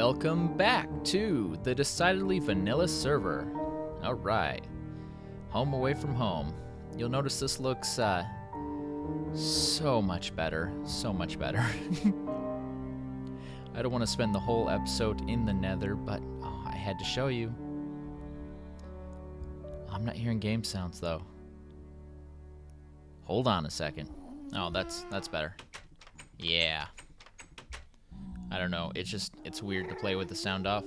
Welcome back to the Decidedly Vanilla server. Alright. Home away from home. You'll notice this looks so much better. So much better. I don't want to spend the whole episode in the nether, but I had to show you. I'm not hearing game sounds though. Hold on a second. Oh, that's better. Yeah. I don't know, it's weird to play with the sound off.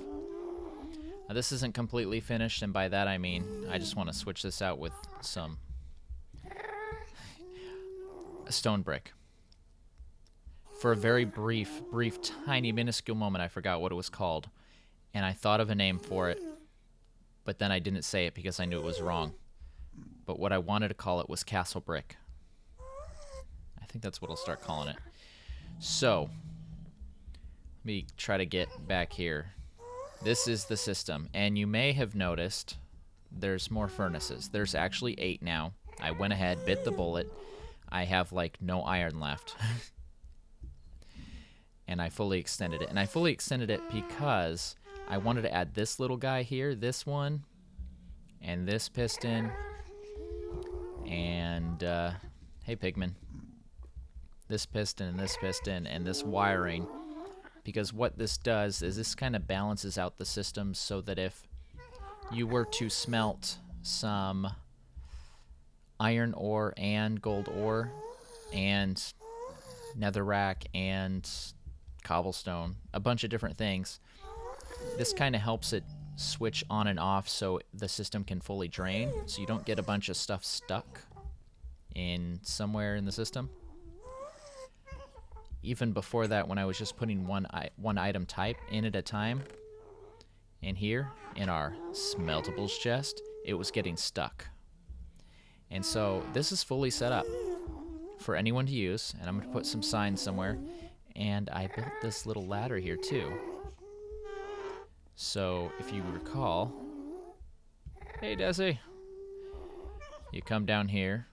Now, this isn't completely finished, and by that I mean I just want to switch this out with some stone brick. For a very brief, tiny, minuscule moment, I forgot what it was called, and I thought of a name for it, but then I didn't say it because I knew it was wrong. But what I wanted to call it was castle brick. I think that's what I'll start calling it. So, let me try to get back here. This is the system, and you may have noticed there's more furnaces. There's actually 8 now. I went ahead, bit the bullet. I have like no iron left. And I fully extended it. And I fully extended it because I wanted to add this little guy here, this one, and this piston, and hey Pigman, this piston and this piston and this wiring. Because what this does is this kind of balances out the system so that if you were to smelt some iron ore and gold ore and netherrack and cobblestone, a bunch of different things, this kind of helps it switch on and off so the system can fully drain, so you don't get a bunch of stuff stuck in somewhere in the system. Even before that, when I was just putting one item type in at a time, and here in our smeltables chest, it was getting stuck. And so this is fully set up for anyone to use, and I'm going to put some signs somewhere. And I built this little ladder here too. So if you recall, hey Desi, you come down here,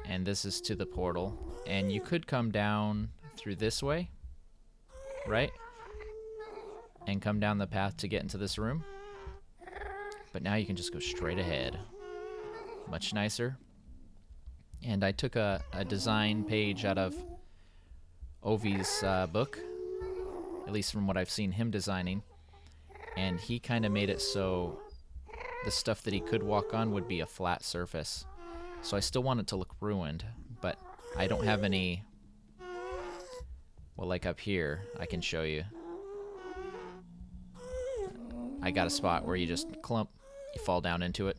and this is to the portal. And you could come down through this way, right? And come down the path to get into this room. But now you can just go straight ahead. Much nicer. And I took a design page out of Ovi's book, at least from what I've seen him designing. And he kind of made it so the stuff that he could walk on would be a flat surface. So I still want it to look ruined, but I don't have any, well, like up here, I can show you. I got a spot where you just clump, you fall down into it.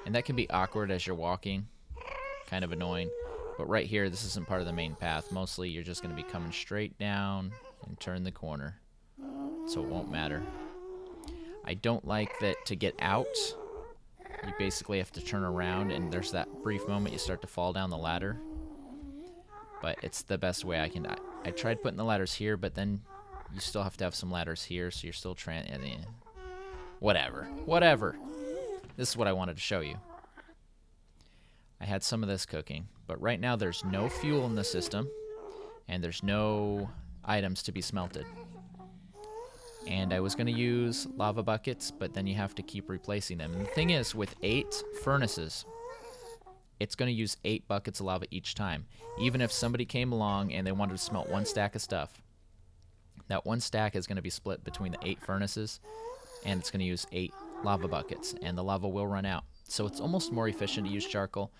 And that can be awkward as you're walking, kind of annoying. But right here, this isn't part of the main path. Mostly you're just going to be coming straight down and turn the corner, so it won't matter. I don't like that to get out, you basically have to turn around, and there's that brief moment you start to fall down the ladder. But it's the best way I can. I tried putting the ladders here, but then you still have to have some ladders here, so you're still trying. Whatever. This is what I wanted to show you. I had some of this cooking, but right now there's no fuel in the system, and there's no items to be smelted. And I was going to use lava buckets, but then you have to keep replacing them. And the thing is, with 8 furnaces, it's going to use 8 buckets of lava each time. Even if somebody came along and they wanted to smelt 1 stack of stuff, that 1 stack is going to be split between the 8 furnaces, and it's going to use 8 lava buckets, and the lava will run out. So it's almost more efficient to use charcoal,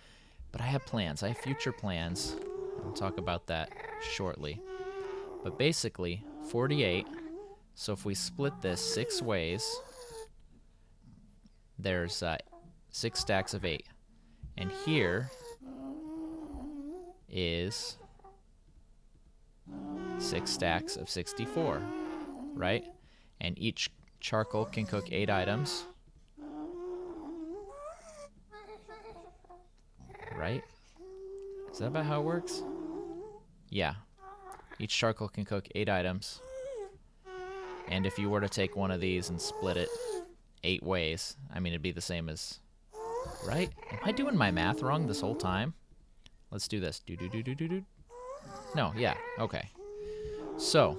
but I have plans. I have future plans. I'll talk about that shortly. But basically, 48, so if we split this 6 ways, there's 6 stacks of 8. And here is 6 stacks of 64, right? And each charcoal can cook 8 items, right? Is that about how it works? Yeah. Each charcoal can cook 8 items. And if you were to take one of these and split it 8 ways, I mean, it'd be the same as... Right? Am I doing my math wrong this whole time? Let's do this. No, yeah, okay. So,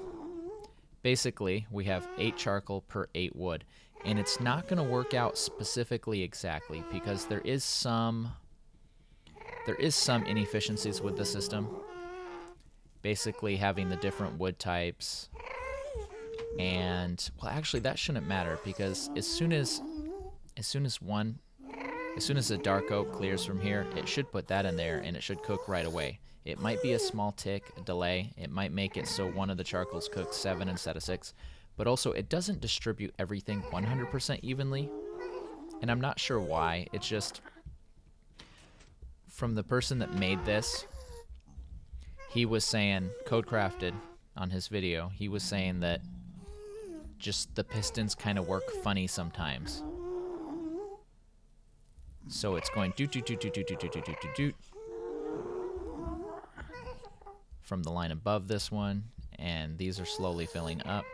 basically we have 8 charcoal per 8 wood, and it's not going to work out specifically exactly because there is some inefficiencies with the system. Basically having the different wood types, and well, actually that shouldn't matter because as soon as the dark oak clears from here, it should put that in there and it should cook right away. It might be a small tick, a delay. It might make it so one of the charcoals cooks 7 instead of 6. But also, it doesn't distribute everything 100% evenly. And I'm not sure why. It's just, from the person that made this, he was saying, CodeCrafted, on his video, he was saying that just the pistons kind of work funny sometimes. So it's going doot doot doot doot doot doot doot doot doot doot from the line above this one, and these are slowly filling up.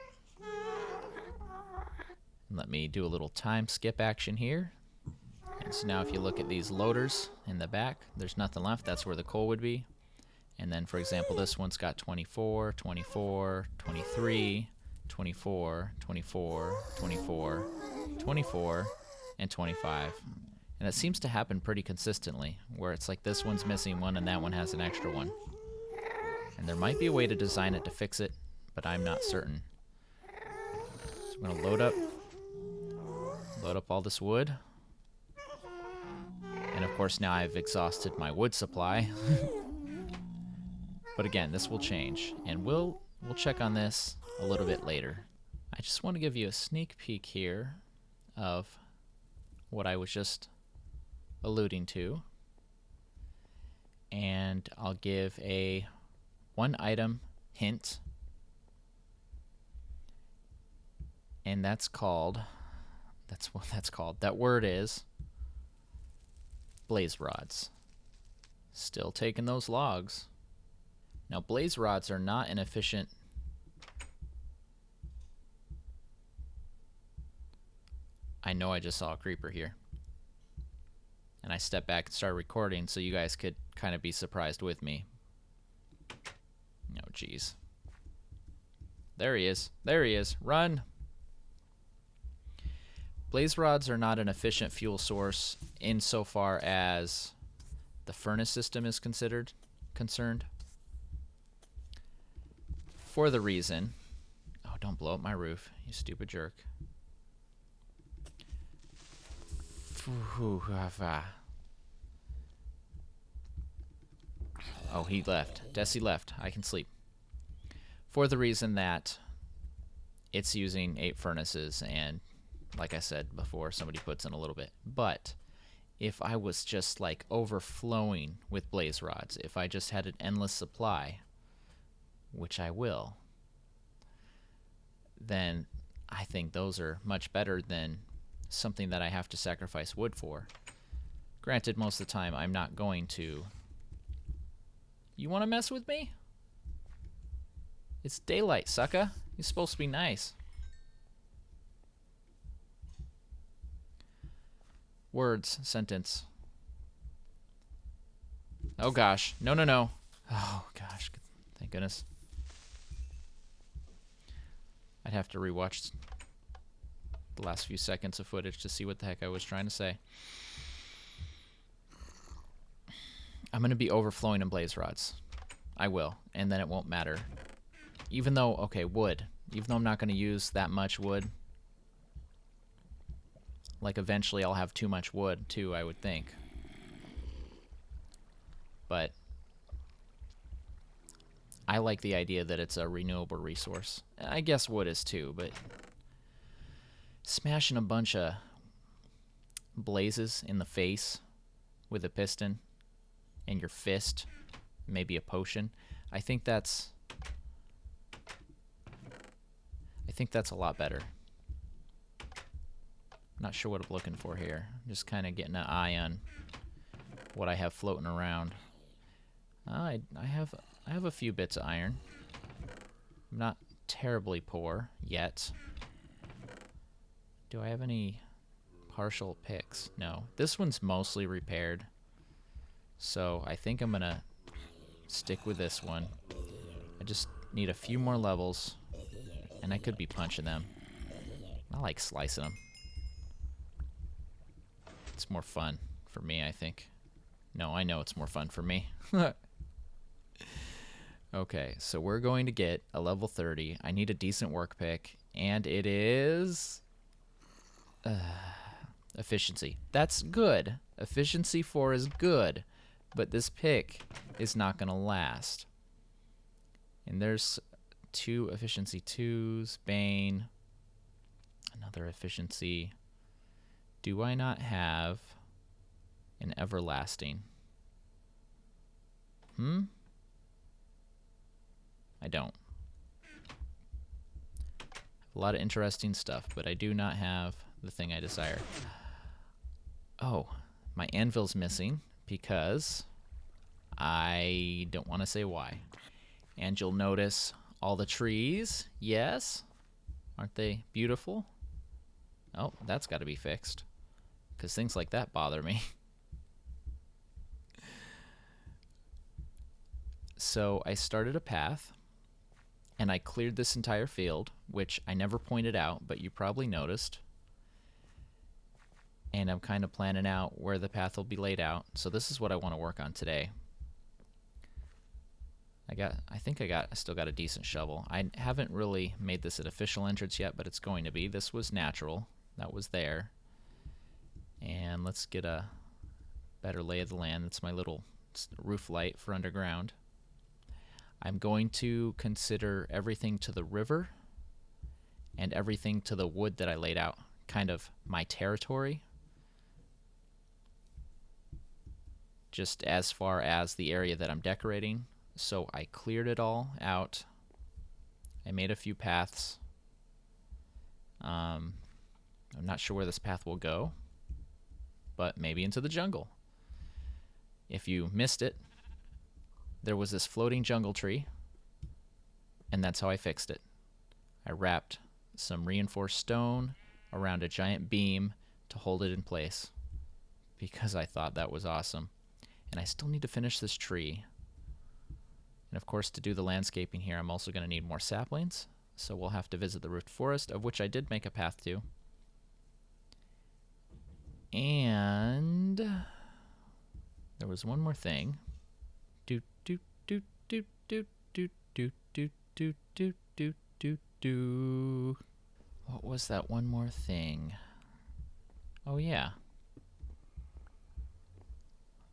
Let me do a little time skip action here. And so now if you look at these loaders in the back, there's nothing left. That's where the coal would be. And then, for example, this one's got 24, 24, 23, 24, 24, 24, 24, and 25. And it seems to happen pretty consistently, where it's like this one's missing one and that one has an extra one. And there might be a way to design it to fix it, but I'm not certain. So I'm going to load up all this wood. And of course now I've exhausted my wood supply. But again, this will change, and we'll check on this a little bit later. I just want to give you a sneak peek here of what I was just alluding to, and I'll give a one item hint, and that's what that's called. That word is blaze rods. Still taking those logs. Now, blaze rods are not an efficient I know I just saw a creeper here. And I stepped back and started recording so you guys could kind of be surprised with me. Oh, jeez. There he is. There he is. Run! Blaze rods are not an efficient fuel source insofar as the furnace system is concerned. For the reason... Oh, don't blow up my roof, you stupid jerk. Oh, he left. Desi left. I can sleep. For the reason that it's using 8 furnaces, and like I said before, somebody puts in a little bit. But if I was just like overflowing with blaze rods, if I just had an endless supply, which I will, then I think those are much better than something that I have to sacrifice wood for. Granted, most of the time I'm not going to. You want to mess with me? It's daylight, sucker. You're supposed to be nice. Words, sentence. Oh gosh. No, no, no. Oh gosh. Thank goodness. I'd have to rewatch the last few seconds of footage to see what the heck I was trying to say. I'm going to be overflowing in blaze rods. I will. And then it won't matter. Even though, okay, wood. Even though I'm not going to use that much wood. Like, eventually I'll have too much wood, too, I would think. But I like the idea that it's a renewable resource. I guess wood is, too, but smashing a bunch of blazes in the face with a piston and your fist, maybe a potion, I think that's a lot better. I'm not sure what I'm looking for here. I'm just kind of getting an eye on what I have floating around. I have a few bits of iron. I'm not terribly poor yet. Do I have any partial picks? No. This one's mostly repaired. So I think I'm going to stick with this one. I just need a few more levels. And I could be punching them. I like slicing them. It's more fun for me, I think. No, I know it's more fun for me. Okay, so we're going to get a level 30. I need a decent work pick, and it is efficiency. That's good. Efficiency 4 is good, but this pick is not going to last. And there's 2 efficiency 2s, Bane, another efficiency. Do I not have an everlasting? I don't. A lot of interesting stuff, but I do not have the thing I desire. Oh, my anvil's missing because I don't want to say why. And you'll notice all the trees. Yes? Aren't they beautiful? Oh, that's got to be fixed, because things like that bother me. So I started a path, and I cleared this entire field, which I never pointed out, but you probably noticed. And I'm kind of planning out where the path will be laid out. So this is what I want to work on today. I still got a decent shovel. I haven't really made this an official entrance yet, but it's going to be. This was natural. That was there. And let's get a better lay of the land. That's my little roof light for underground. I'm going to consider everything to the river and everything to the wood that I laid out kind of my territory, just as far as the area that I'm decorating. So I cleared it all out. I made a few paths. I'm not sure where this path will go, but maybe into the jungle. If you missed it, there was this floating jungle tree, and that's how I fixed it. I wrapped some reinforced stone around a giant beam to hold it in place, because I thought that was awesome. And I still need to finish this tree. And of course, to do the landscaping here, I'm also going to need more saplings, so we'll have to visit the roofed forest, of which I did make a path to. And there was one more thing. What was that one more thing? Oh yeah.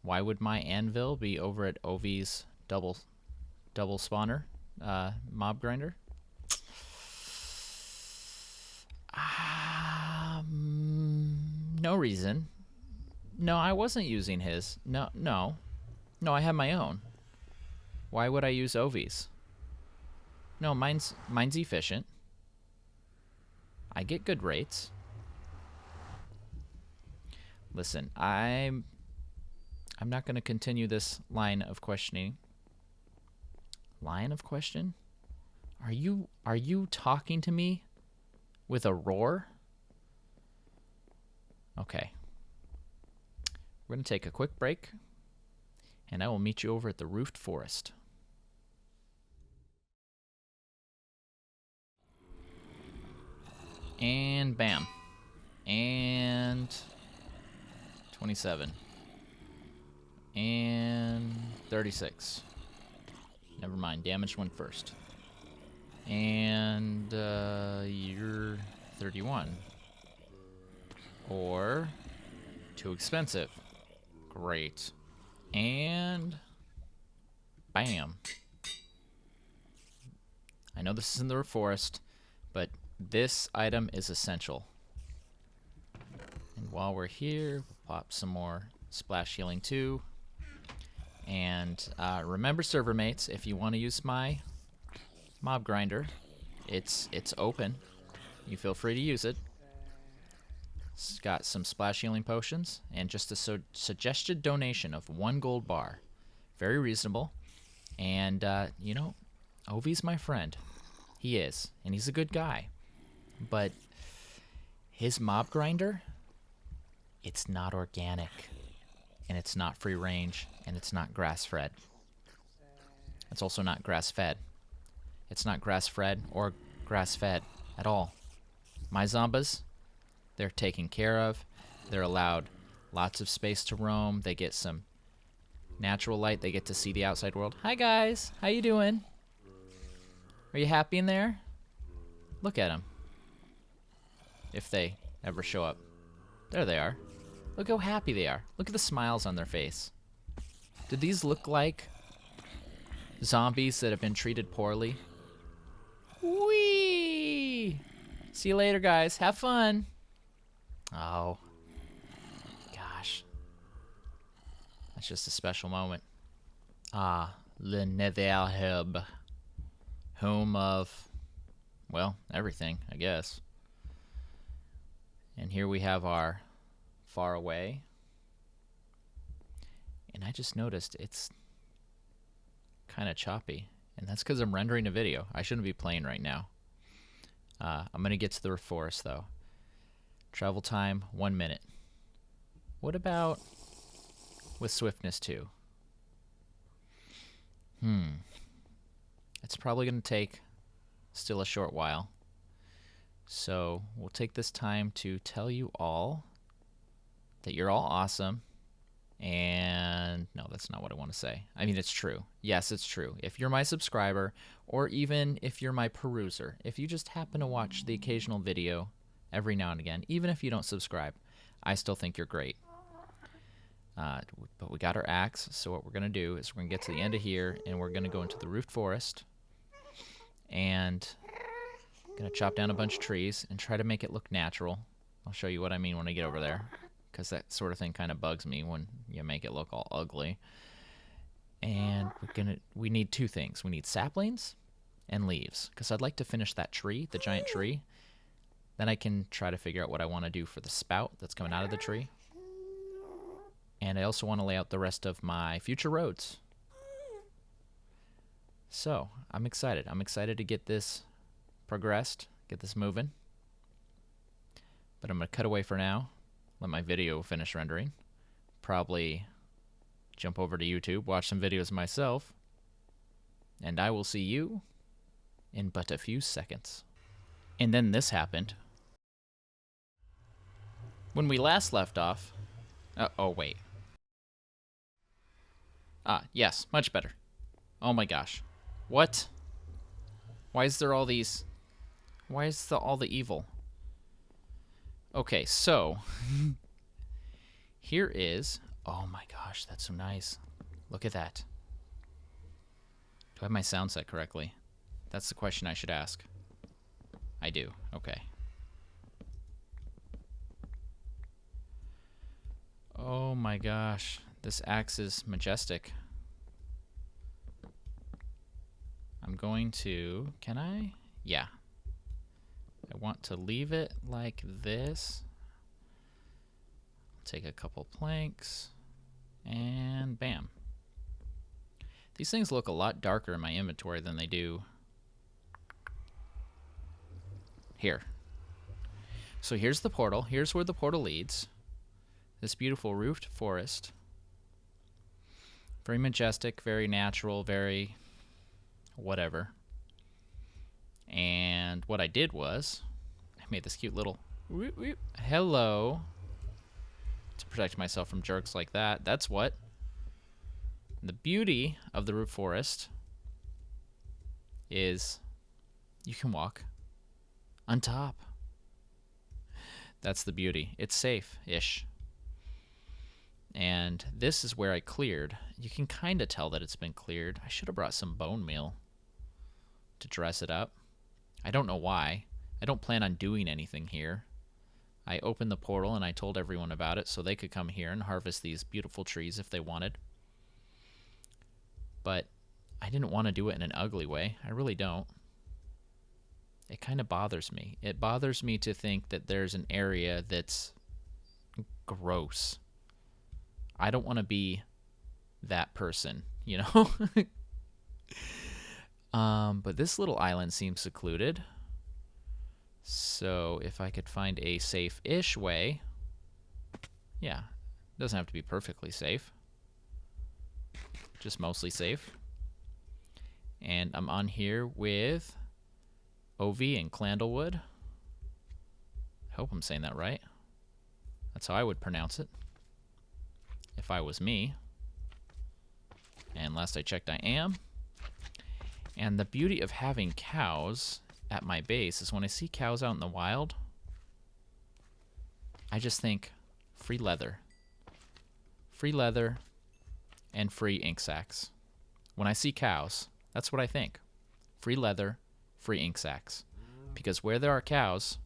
Why would my anvil be over at Ovi's double spawner mob grinder? No reason. No, I wasn't using his. No, I have my own. Why would I use Ovi's? No, mine's efficient. I get good rates. Listen, I'm not going to continue this line of questioning. Line of question? Are you talking to me with a roar? Okay. We're going to take a quick break, and I will meet you over at the roofed forest. And bam. And 27. And 36. Never mind, damage went first. And you're 31. Or too expensive. Great. And bam. I know this is in the forest, but this item is essential. And while we're here, we'll pop some more splash healing too. And remember, server mates, if you want to use my mob grinder, it's open. You feel free to use it. It's got some splash healing potions and just a suggested donation of 1 gold bar. Very reasonable. And you know, Ovi's my friend. He is, and he's a good guy. But his mob grinder, it's not organic, and it's not free range, and it's not grass-fed. It's also not grass-fed. It's not grass-fed or grass-fed at all. My zombies, they're taken care of. They're allowed lots of space to roam. They get some natural light. They get to see the outside world. Hi, guys. How you doing? Are you happy in there? Look at them. If they ever show up. There they are. Look how happy they are. Look at the smiles on their face. Do these look like zombies that have been treated poorly? Whee! See you later, guys. Have fun. Oh. Gosh. That's just a special moment. Ah, the Nether Hub. Home of, well, everything, I guess. And here we have our far away. And I just noticed it's kind of choppy. And that's because I'm rendering a video. I shouldn't be playing right now. I'm going to get to the forest, though. Travel time, 1 minute. What about with swiftness 2? It's probably going to take still a short while. So we'll take this time to tell you all that you're all awesome. And no, that's not what I want to say. I mean, it's true. Yes, it's true. If you're my subscriber, or even if you're my peruser, if you just happen to watch the occasional video every now and again, even if you don't subscribe, I still think you're great. But we got our axe, so what we're going to do is we're going to get to the end of here, and we're going to go into the roofed forest, and I'm going to chop down a bunch of trees and try to make it look natural. I'll show you what I mean when I get over there, because that sort of thing kind of bugs me when you make it look all ugly. And we need two things. We need saplings and leaves, because I'd like to finish that tree, the giant tree. Then I can try to figure out what I want to do for the spout that's coming out of the tree. And I also want to lay out the rest of my future roads. So, I'm excited. I'm excited to get this progressed, get this moving. But I'm going to cut away for now, let my video finish rendering. Probably jump over to YouTube, watch some videos myself. And I will see you in but a few seconds. And then this happened. When we last left off... oh, wait. Yes, much better. Oh my gosh. What? Why is there all these... Why is all the evil? Okay, so... here is... Oh my gosh, that's so nice. Look at that. Do I have my sound set correctly? That's the question I should ask. I do. Okay. Oh my gosh. This axe is majestic. I'm going to... Can I? Yeah. I want to leave it like this. Take a couple planks. And bam. These things look a lot darker in my inventory than they do here. So here's the portal. Here's where the portal leads. This beautiful roofed forest. Very majestic, very natural, very whatever. And what I did was, I made this cute little whoop, whoop, hello to protect myself from jerks like that. That's what. The beauty of the roofed forest is you can walk on top. That's the beauty. It's safe-ish. And this is where I cleared. You can kind of tell that it's been cleared. I should have brought some bone meal to dress it up. I don't know why. I don't plan on doing anything here. I opened the portal and I told everyone about it so they could come here and harvest these beautiful trees if they wanted. But I didn't want to do it in an ugly way. I really don't. It kind of bothers me. It bothers me to think that there's an area that's gross. I don't want to be that person, you know? But this little island seems secluded. So if I could find a safe-ish way, yeah, it doesn't have to be perfectly safe. Just mostly safe. And I'm on here with OV and Clandlewood. I hope I'm saying that right. That's how I would pronounce it if I was me. And last I checked, I am. And the beauty of having cows at my base is when I see cows out in the wild, I just think free leather. Free leather and free ink sacs. When I see cows, that's what I think. Free leather, free ink sacs. Because where there are cows,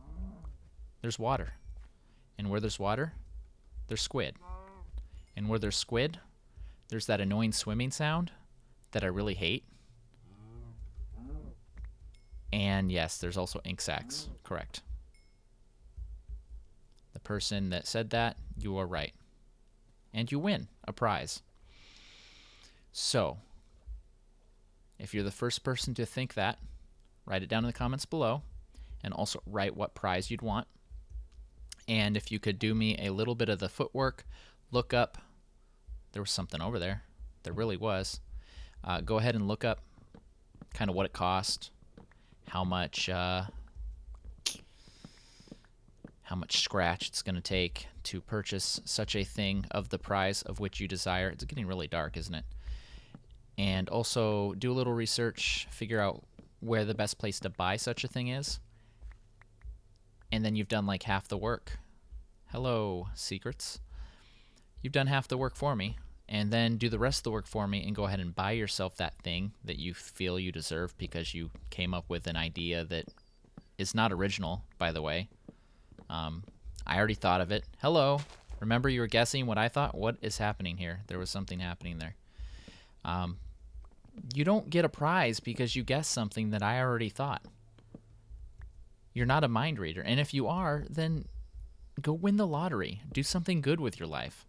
there's water. And where there's water, there's squid. And where there's squid, there's that annoying swimming sound that I really hate. And yes, there's also ink sacs. Correct. The person that said that, you are right. And you win a prize. So, if you're the first person to think that, write it down in the comments below. And also write what prize you'd want. And if you could do me a little bit of the footwork, look up. There was something over there. There really was. Go ahead and look up kind of what it cost. How much scratch it's going to take to purchase such a thing of the price of which you desire. It's getting really dark, isn't it? And also do a little research, figure out where the best place to buy such a thing is. And then you've done like half the work. Hello, secrets. You've done half the work for me. And then do the rest of the work for me and go ahead and buy yourself that thing that you feel you deserve because you came up with an idea that is not original, by the way. I already thought of it. Hello. Remember you were guessing what I thought? What is happening here? There was something happening there. You don't get a prize because you guessed something that I already thought. You're not a mind reader. And if you are, then go win the lottery. Do something good with your life.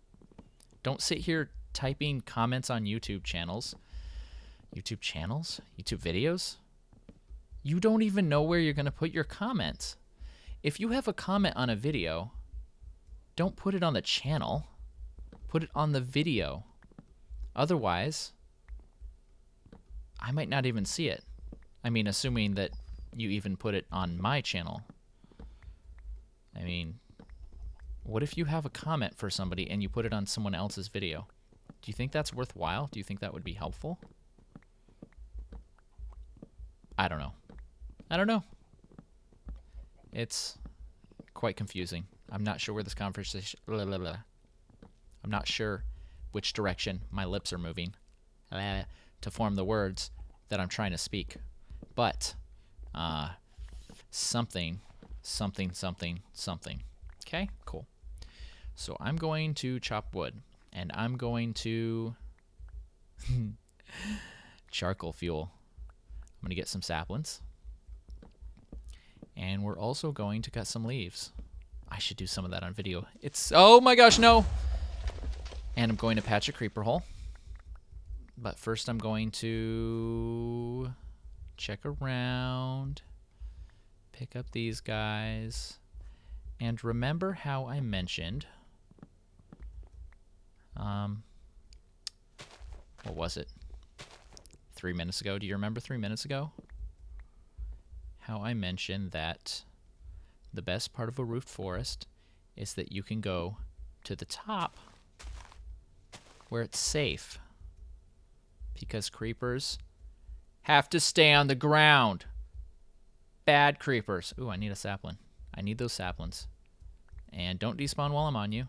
Don't sit here typing comments on YouTube channels. YouTube channels? YouTube videos? You don't even know where you're going to put your comments. If you have a comment on a video, don't put it on the channel. Put it on the video. Otherwise, I might not even see it. I mean, assuming that you even put it on my channel. I mean, what if you have a comment for somebody and you put it on someone else's video? Do you think that's worthwhile? Do you think that would be helpful? I don't know. I don't know. It's quite confusing. I'm not sure where this conversation... I'm not sure which direction my lips are moving to form the words that I'm trying to speak. But something. Okay, cool. So I'm going to chop wood. And I'm going to charcoal fuel. I'm going to get some saplings. And we're also going to cut some leaves. I should do some of that on video. Oh my gosh, no! And I'm going to patch a creeper hole. But first I'm going to check around, pick up these guys, and remember how I mentioned, what was it? 3 minutes ago. Do you remember 3 minutes ago? How I mentioned that the best part of a roofed forest is that you can go to the top where it's safe. Because creepers have to stay on the ground. Bad creepers. Ooh, I need a sapling. I need those saplings. And don't despawn while I'm on you.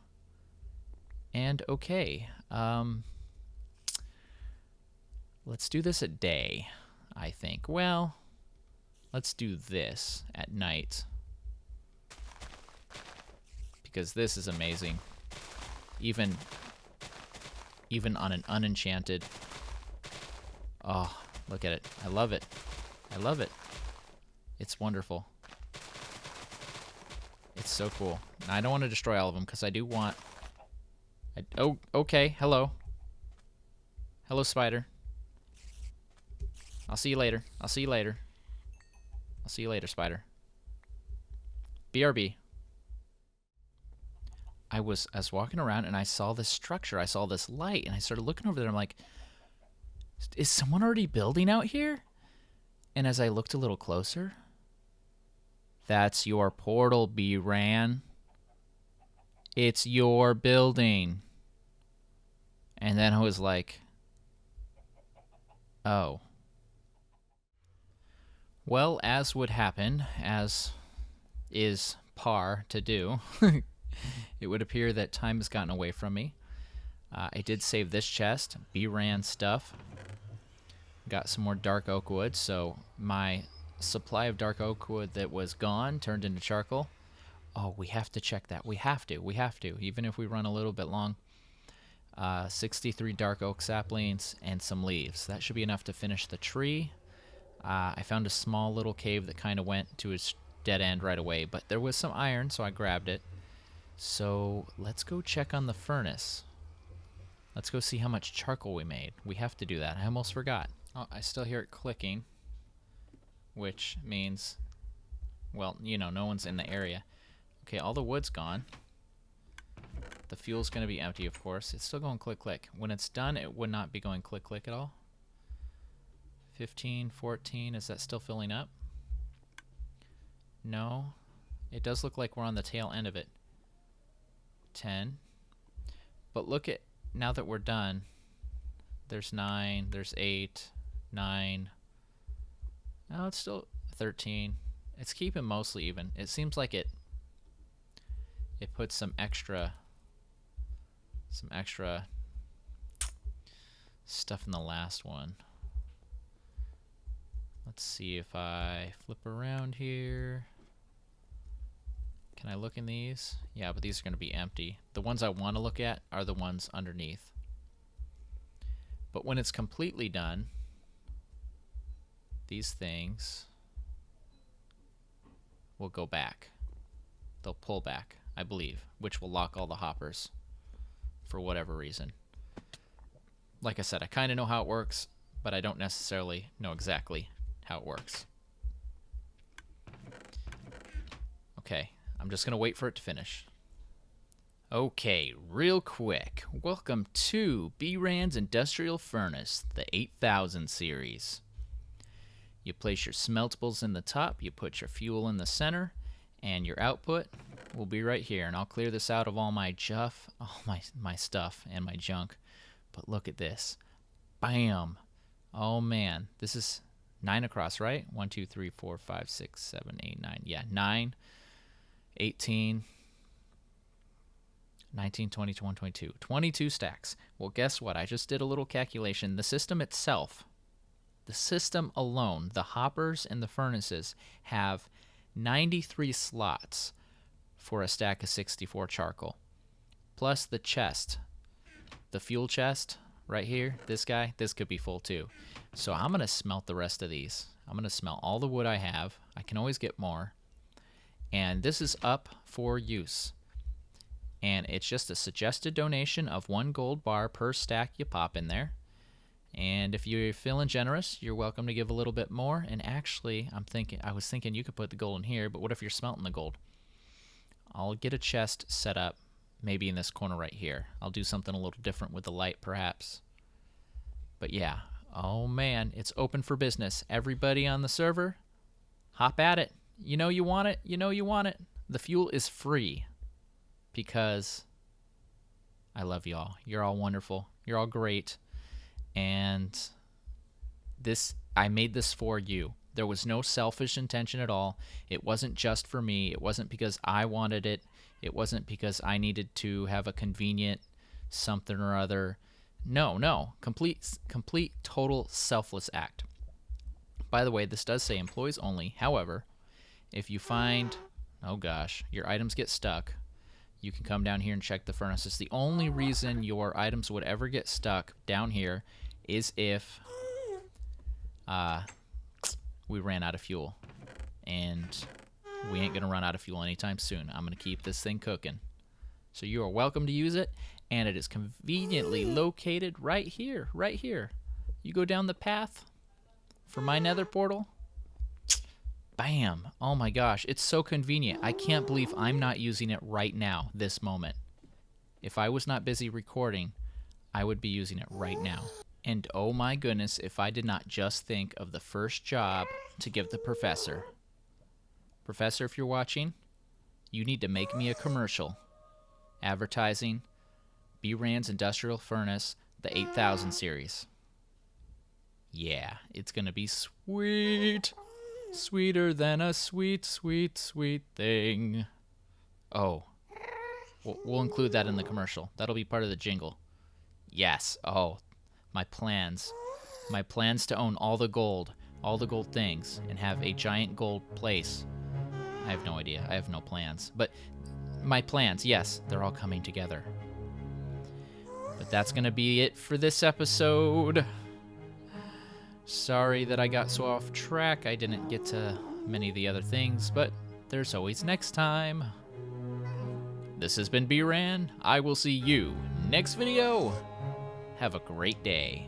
And okay. Let's do this at day, I think. Well, let's do this at night. Because this is amazing. Even on an unenchanted... Oh, look at it. I love it. I love it. It's wonderful. It's so cool. Now, I don't want to destroy all of them because I do want... Oh, okay. Hello. Hello, spider. I'll see you later. I'll see you later. I'll see you later, spider. BRB. I was walking around and I saw this structure. I saw this light and I started looking over there. I'm like, is someone already building out here? And as I looked a little closer, That's your portal, bRanN. It's your building. And then I was like, oh. Well, as would happen, as is par to do, it would appear that time has gotten away from me. I did save this chest, bRanN stuff. Got some more dark oak wood, so my supply of dark oak wood that was gone turned into charcoal. Oh, we have to check that. We have to, even if we run a little bit long. 63 dark oak saplings and some leaves. That should be enough to finish the tree. I found a small little cave that kind of went to its dead end right away, but there was some iron, so I grabbed it. So let's go check on the furnace. Let's go see how much charcoal we made. We have to do that. I almost forgot. Oh, I still hear it clicking, which means, well, you know, no one's in the area. Okay, all the wood's gone. The fuel's going to be empty, of course. It's still going click, click. When it's done, it would not be going click, click at all. 15, 14, is that still filling up? No. It does look like we're on the tail end of it. 10. But look at, now that we're done, there's 9, there's 8, 9. No, it's still 13. It's keeping mostly even. It seems like it puts some extra stuff in the last one. Let's see if I flip around here. Can I look in these? Yeah, but these are going to be empty. The ones I want to look at are the ones underneath. But when it's completely done, these things will go back. They'll pull back, I believe, which will lock all the hoppers for whatever reason. Like I said, I kind of know how it works, but I don't necessarily know exactly how it works. Okay, I'm just going to wait for it to finish. Okay, real quick. Welcome to bRanN's Industrial Furnace, the 8000 series. You place your smeltables in the top, you put your fuel in the center, and your output will be right here. And I'll clear this out of all my my stuff and my junk. But look at this. Bam! Oh man, this is 9 across, right? 1, 2, 3, 4, 5, 6, 7, 8, 9. Yeah, 9, 18, 19, 20, 21, 22. 22 stacks. Well, guess what? I just did a little calculation. The system itself, the system alone, the hoppers and the furnaces have 93 slots for a stack of 64 charcoal. Plus the chest, the fuel chest right here, this guy, this could be full too. So I'm going to smelt the rest of these. I'm going to smelt all the wood I have. I can always get more. And this is up for use. And it's just a suggested donation of 1 gold bar per stack you pop in there. And if you're feeling generous, you're welcome to give a little bit more. And actually, I was thinking you could put the gold in here, but what if you're smelting the gold? I'll get a chest set up, maybe in this corner right here. I'll do something a little different with the light, perhaps. But yeah, oh man, it's open for business. Everybody on the server, hop at it. You know you want it. You know you want it. The fuel is free because I love y'all. You're all wonderful. You're all great. And I made this for you. There was no selfish intention at all. It wasn't just for me. It wasn't because I wanted it. It wasn't because I needed to have a convenient something or other. No. Complete, total selfless act. By the way, this does say employees only. However, if you find, oh gosh, your items get stuck, you can come down here and check the furnaces. The only reason your items would ever get stuck down here is if we ran out of fuel. And we ain't going to run out of fuel anytime soon. I'm going to keep this thing cooking. So you are welcome to use it, and it is conveniently located right here, right here. You go down the path for my nether portal. Bam! Oh my gosh, it's so convenient. I can't believe I'm not using it right now, this moment. If I was not busy recording, I would be using it right now. And oh my goodness, if I did not just think of the first job to give the professor. Professor, if you're watching, you need to make me a commercial advertising bRanN's Industrial Furnace, the 8000 series. Yeah, it's going to be sweet. Sweeter than a sweet, sweet, sweet thing. Oh, we'll include that in the commercial. That'll be part of the jingle. Yes. Oh, my plans. My plans to own all the gold things, and have a giant gold place. I have no idea. I have no plans. But my plans, yes, they're all coming together. But that's going to be it for this episode. Sorry that I got so off track. I didn't get to many of the other things, but there's always next time. This has been bRanN. I will see you next video. Have a great day.